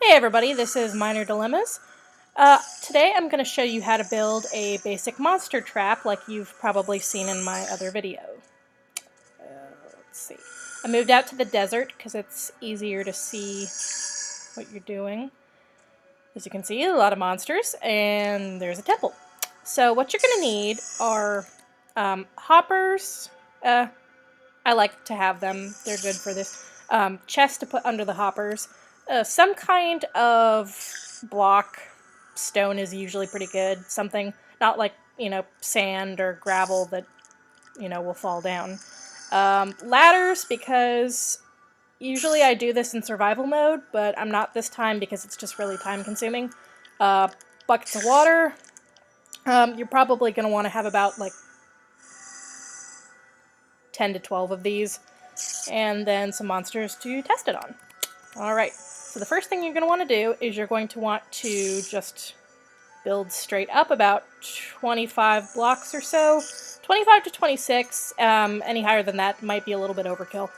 Hey everybody, this is Minor Dilemmas. Today I'm going to show you how to build a basic monster trap like you've probably seen in my other video. Let's see. I moved out to the desert because it's easier to see what you're doing. As you can see, a lot of monsters, and there's a temple. So what you're going to need are hoppers. I like to have them. They're good for this. Chests to put under the hoppers. Some kind of block. Stone is usually pretty good. Something not like, sand or gravel that, will fall down. Ladders, because usually I do this in survival mode, but I'm not this time because it's just really time consuming. Buckets of water. You're probably going to want to have about like 10 to 12 of these, and then some monsters to test it on. Alright, so the first thing you're going to want to do is you're going to want to just build straight up about 25 blocks or so. 25 to 26, any higher than that might be a little bit overkill.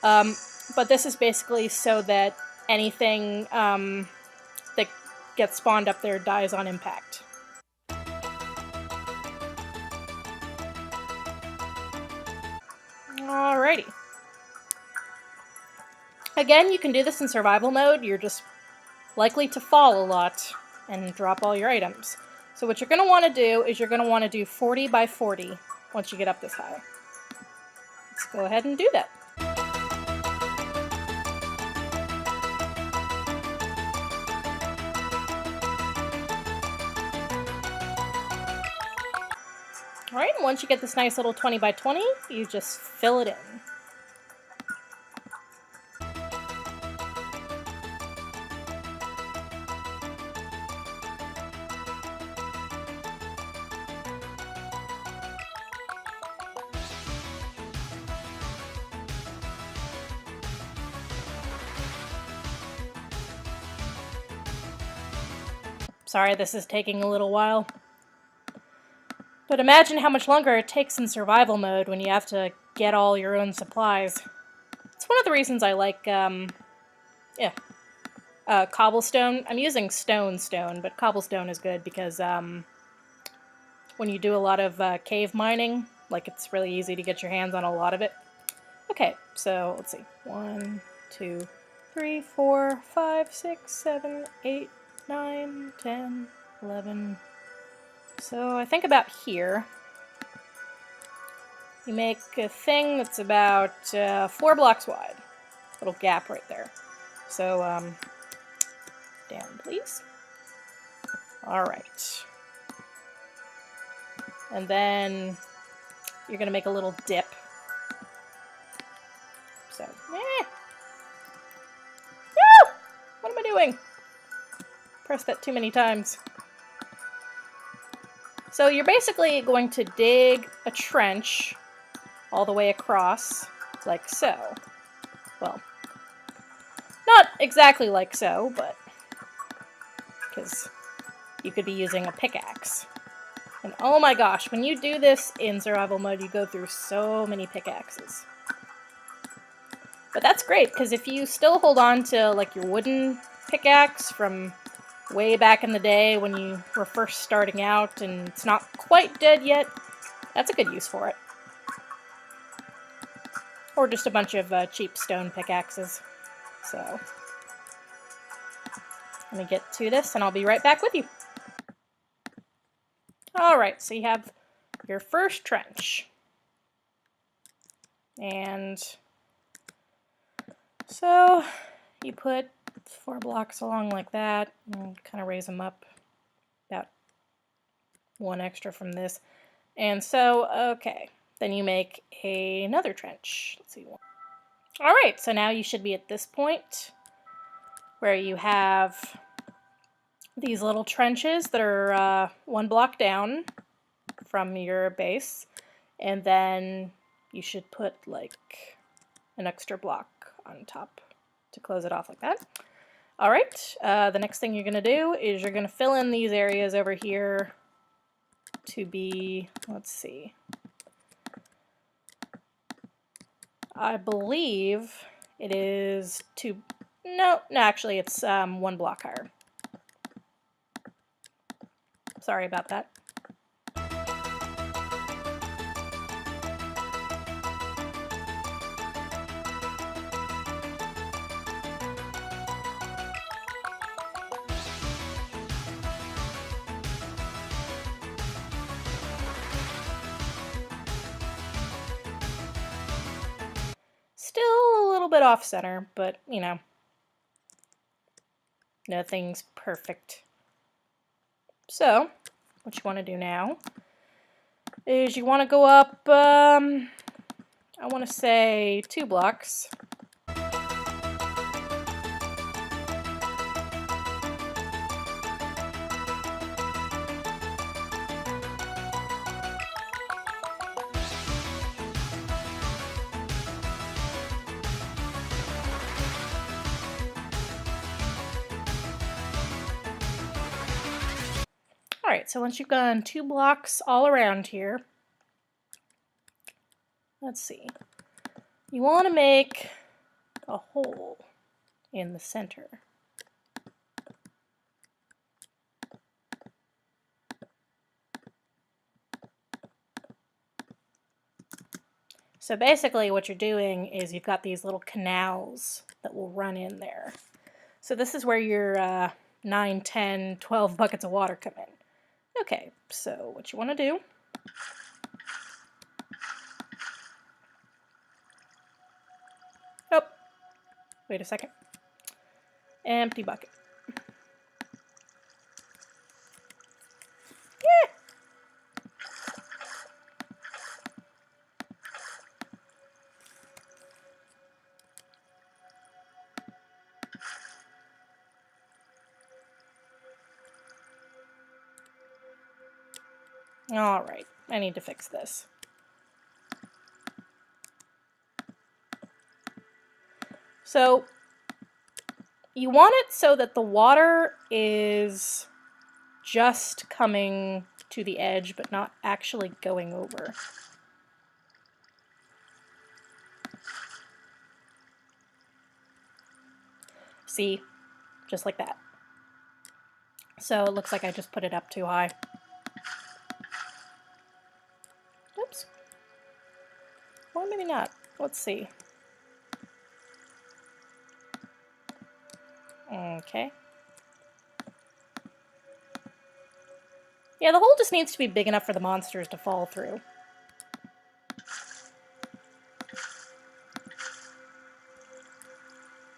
But this is basically so that anything that gets spawned up there dies on impact. Alrighty. Again, you can do this in survival mode. You're just likely to fall a lot and drop all your items. So what you're going to want to do is you're going to want to do 40 by 40 once you get up this high. Let's go ahead and do that. Alright, and once you get this nice little 20 by 20, you just fill it in. Sorry, this is taking a little while. But imagine how much longer it takes in survival mode when you have to get all your own supplies. It's one of the reasons I like, cobblestone. I'm using stone, but cobblestone is good because, when you do a lot of cave mining, like, it's really easy to get your hands on a lot of it. Okay, so let's see. 1, 2, 3, 4, 5, 6, 7, 8, 9, 10, 11. So I think about here. You make a thing that's about 4 blocks wide. Little gap right there. So, down, please. Alright. And then you're going to make a little dip. So, No! What am I doing? Pressed that too many times. So you're basically going to dig a trench all the way across, like so. Well, not exactly like so, but because you could be using a pickaxe. And oh my gosh, when you do this in survival mode, you go through so many pickaxes. But that's great, because if you still hold on to like your wooden pickaxe from way back in the day when you were first starting out and it's not quite dead yet, that's a good use for it. Or just a bunch of cheap stone pickaxes. So, let me get to this and I'll be right back with you. Alright, so you have your first trench. And so you put 4 blocks along like that and kind of raise them up about 1 extra from this. And so, okay, then you make another trench. Let's see. Alright, so now you should be at this point where you have these little trenches that are 1 block down from your base, and then you should put like an extra block on top to close it off like that. Alright, the next thing you're going to do is you're going to fill in these areas over here to be, let's see, I believe it is No, actually it's 1 block higher. Sorry about that. Still a little bit off center, but you know, nothing's perfect. So, what you want to do now is you want to go up, I want to say 2 blocks. Alright, so once you've gone 2 blocks all around here, let's see, you want to make a hole in the center. So basically what you're doing is you've got these little canals that will run in there. So this is where your 9, 10, 12 buckets of water come in. Okay, so what you want to do wait a second. Empty bucket. Alright, I need to fix this. So, you want it so that the water is just coming to the edge, but not actually going over. See? Just like that. So it looks like I just put it up too high. Oops. Or maybe not. Let's see. Okay. Yeah, the hole just needs to be big enough for the monsters to fall through.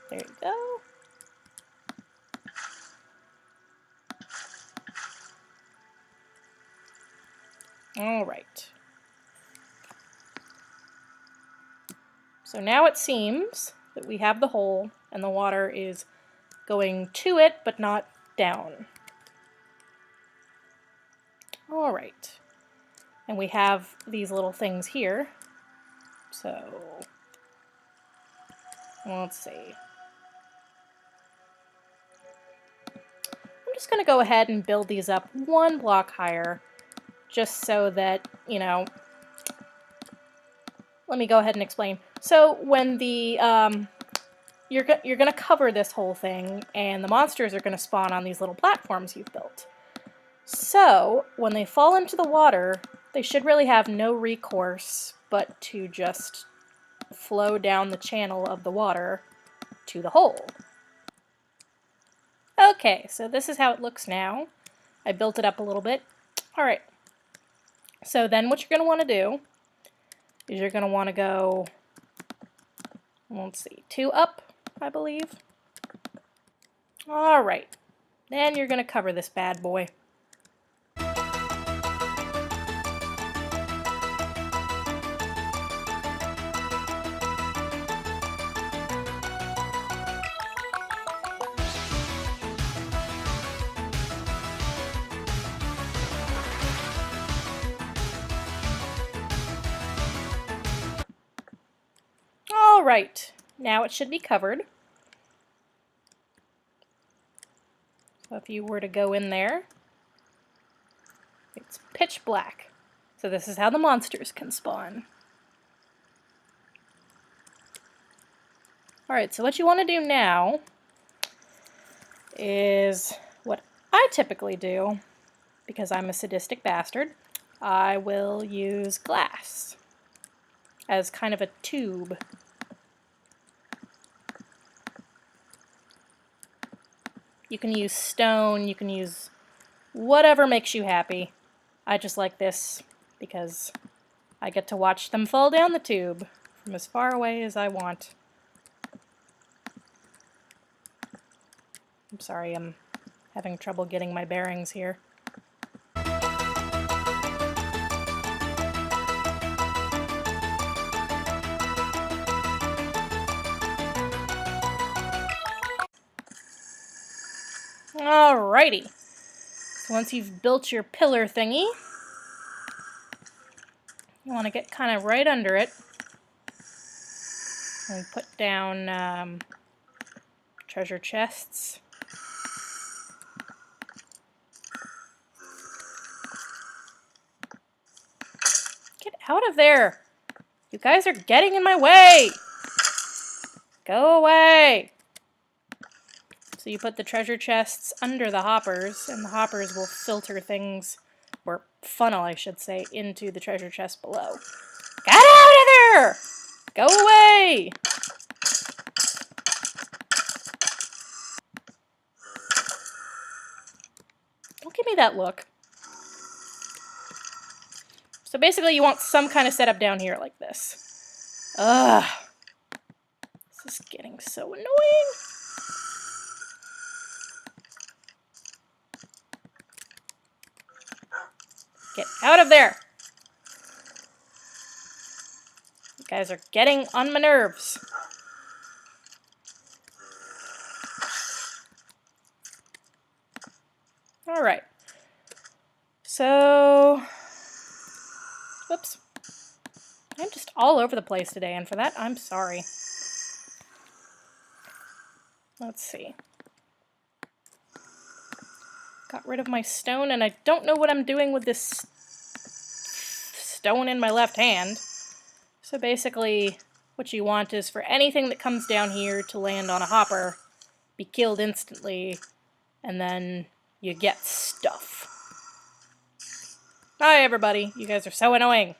There you go. All right. So now it seems that we have the hole and the water is going to it, but not down. All right. And we have these little things here. So, let's see. I'm just going to go ahead and build these up 1 block higher, just so that, you know, let me go ahead and explain. So when the, you're going to cover this whole thing, and the monsters are going to spawn on these little platforms you've built. So when they fall into the water, they should really have no recourse but to just flow down the channel of the water to the hole. Okay, so this is how it looks now. I built it up a little bit. Alright, so then what you're going to want to do is you're going to want to go, let's see, 2 up, I believe. Alright, then you're going to cover this bad boy. Alright, now it should be covered. So if you were to go in there, it's pitch black. So this is how the monsters can spawn. Alright, so what you want to do now is what I typically do, because I'm a sadistic bastard. I will use glass as kind of a tube. You can use stone, you can use whatever makes you happy. I just like this because I get to watch them fall down the tube from as far away as I want. I'm sorry, I'm having trouble getting my bearings here. Alrighty. So once you've built your pillar thingy, you want to get kind of right under it and put down treasure chests. Get out of there! You guys are getting in my way! Go away! So you put the treasure chests under the hoppers, and the hoppers will filter things, or funnel, I should say, into the treasure chest below. Get out of there! Go away! Don't give me that look. So basically you want some kind of setup down here like this. Ugh. This is getting so annoying. Get out of there! You guys are getting on my nerves. Alright. So... Whoops. I'm just all over the place today, and for that, I'm sorry. Let's see. Got rid of my stone, and I don't know what I'm doing with this stone in my left hand. So basically, what you want is for anything that comes down here to land on a hopper, be killed instantly, and then you get stuff. Hi everybody, you guys are so annoying.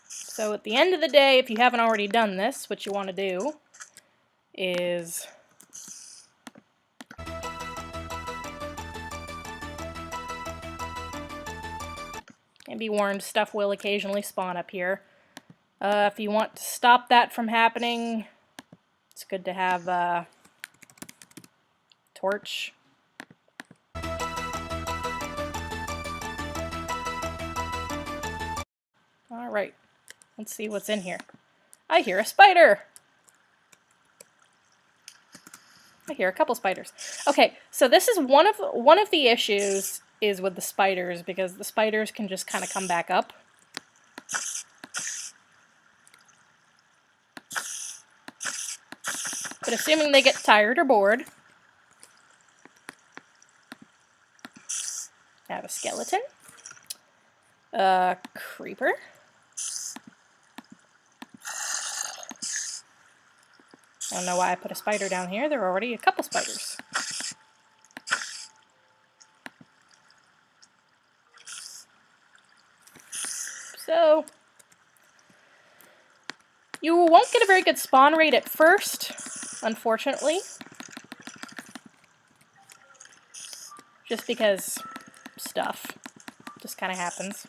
So at the end of the day, if you haven't already done this, what you want to do is and be warned, stuff will occasionally spawn up here. If you want to stop that from happening, it's good to have a torch. Alright, let's see what's in here. I hear a spider! I hear a couple spiders. Okay, so this is one of the issues is with the spiders, because the spiders can just kind of come back up. But assuming they get tired or bored. I have a skeleton. A creeper. I don't know why I put a spider down here. There are already a couple spiders. So, you won't get a very good spawn rate at first, unfortunately. Just because stuff just kind of happens.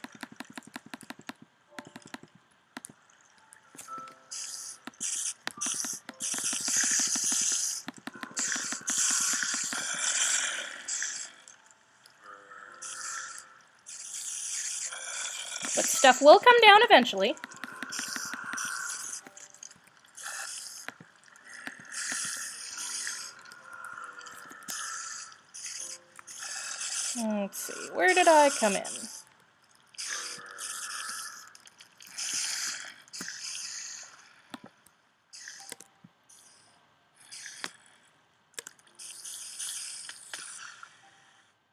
But stuff will come down eventually. Let's see, where did I come in?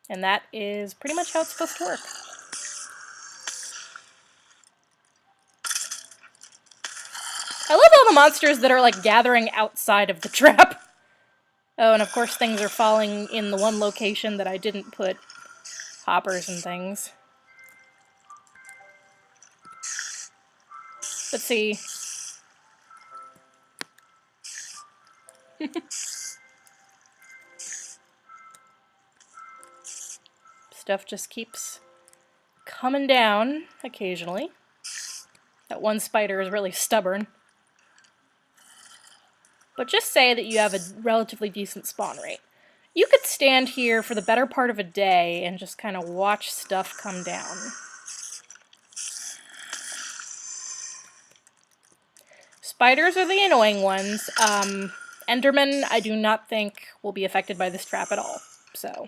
And that is pretty much how it's supposed to work. I love all the monsters that are like gathering outside of the trap. Oh, and of course things are falling in the one location that I didn't put hoppers and things. Let's see. Stuff just keeps coming down occasionally. That one spider is really stubborn. But just say that you have a relatively decent spawn rate. You could stand here for the better part of a day and just kind of watch stuff come down. Spiders are the annoying ones. Endermen, I do not think will be affected by this trap at all. So,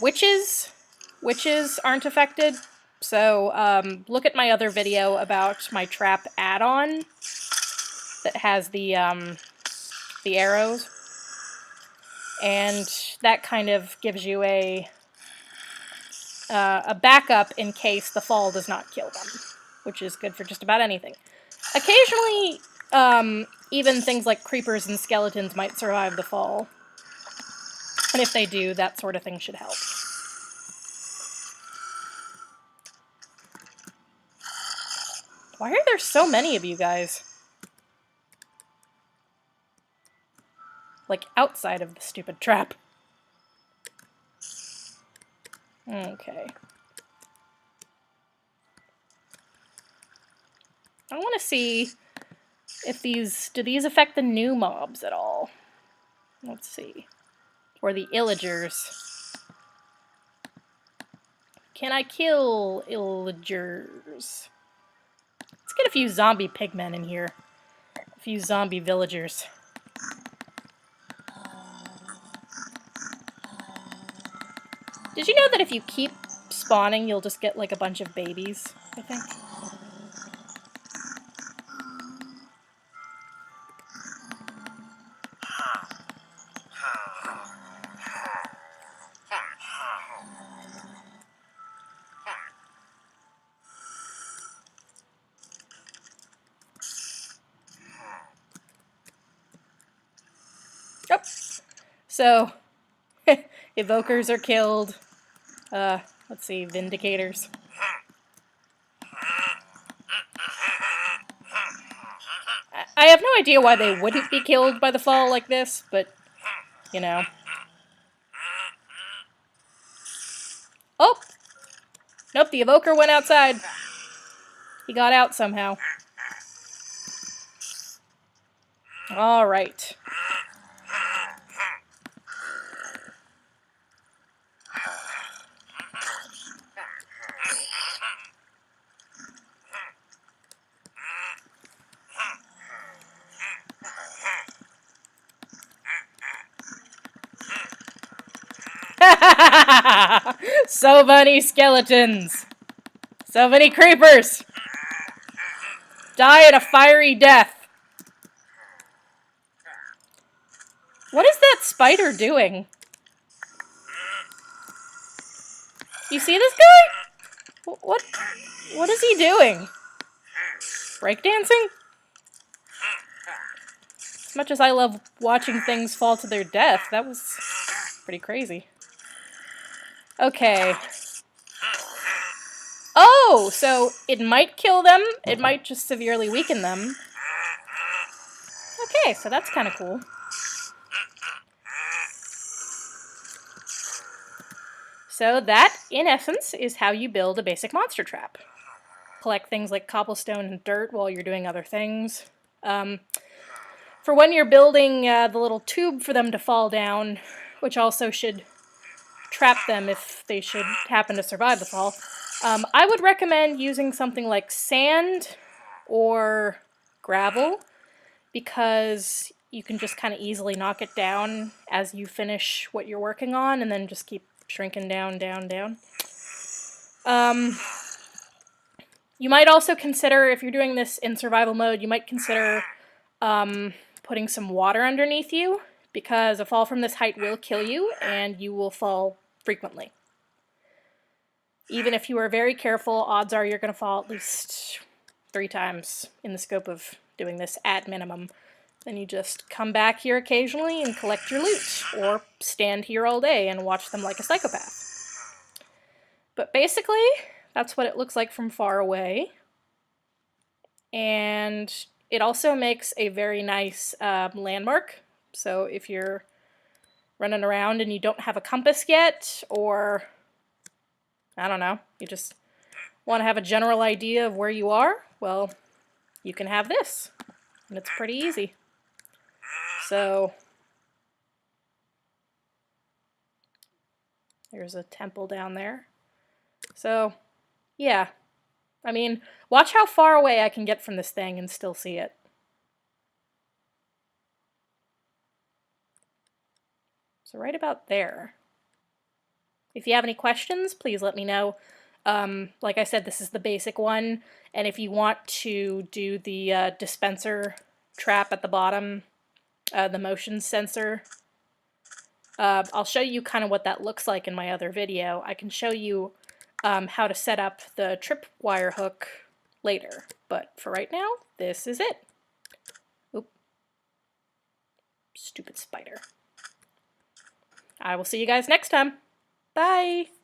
witches aren't affected. So, look at my other video about my trap add-on that has the arrows. And that kind of gives you a backup in case the fall does not kill them, which is good for just about anything. Occasionally, even things like creepers and skeletons might survive the fall. And if they do, that sort of thing should help. Why are there so many of you guys? Like, outside of the stupid trap. Okay. I want to see if do these affect the new mobs at all? Let's see. Or the illagers. Can I kill illagers? Let's get a few zombie pigmen in here. A few zombie villagers. Did you know that if you keep spawning, you'll just get like a bunch of babies, I think? Oh. So, evokers are killed. Let's see, vindicators. I have no idea why they wouldn't be killed by the fall like this, but, you know. Oh! Nope, the evoker went outside. He got out somehow. Alright. So many skeletons! So many creepers! Die at a fiery death! What is that spider doing? You see this guy? What is he doing? Breakdancing? As much as I love watching things fall to their death, that was pretty crazy. Okay. Oh, so it might kill them, it might just severely weaken them. Okay, so that's kind of cool. So that, in essence, is how you build a basic monster trap. Collect things like cobblestone and dirt while you're doing other things. For when you're building the little tube for them to fall down, which also should trap them if they should happen to survive the fall, I would recommend using something like sand or gravel, because you can just kind of easily knock it down as you finish what you're working on, and then just keep shrinking down, down, down. You might also consider, if you're doing this in survival mode, you might consider putting some water underneath you, because a fall from this height will kill you, and you will fall frequently. Even if you are very careful, odds are you're going to fall at least 3 times in the scope of doing this at minimum. Then you just come back here occasionally and collect your loot, or stand here all day and watch them like a psychopath. But basically, that's what it looks like from far away. And it also makes a very nice landmark. So if you're running around and you don't have a compass yet, or I don't know, you just want to have a general idea of where you are, well, you can have this. And it's pretty easy. So there's a temple down there. So yeah, I mean, watch how far away I can get from this thing and still see it. So right about there. If you have any questions, please let me know. Like I said, this is the basic one, and if you want to do the dispenser trap at the bottom, the motion sensor, I'll show you kind of what that looks like in my other video. I can show you how to set up the tripwire hook later, but for right now, this is it. Oop. Stupid spider. I will see you guys next time. Bye!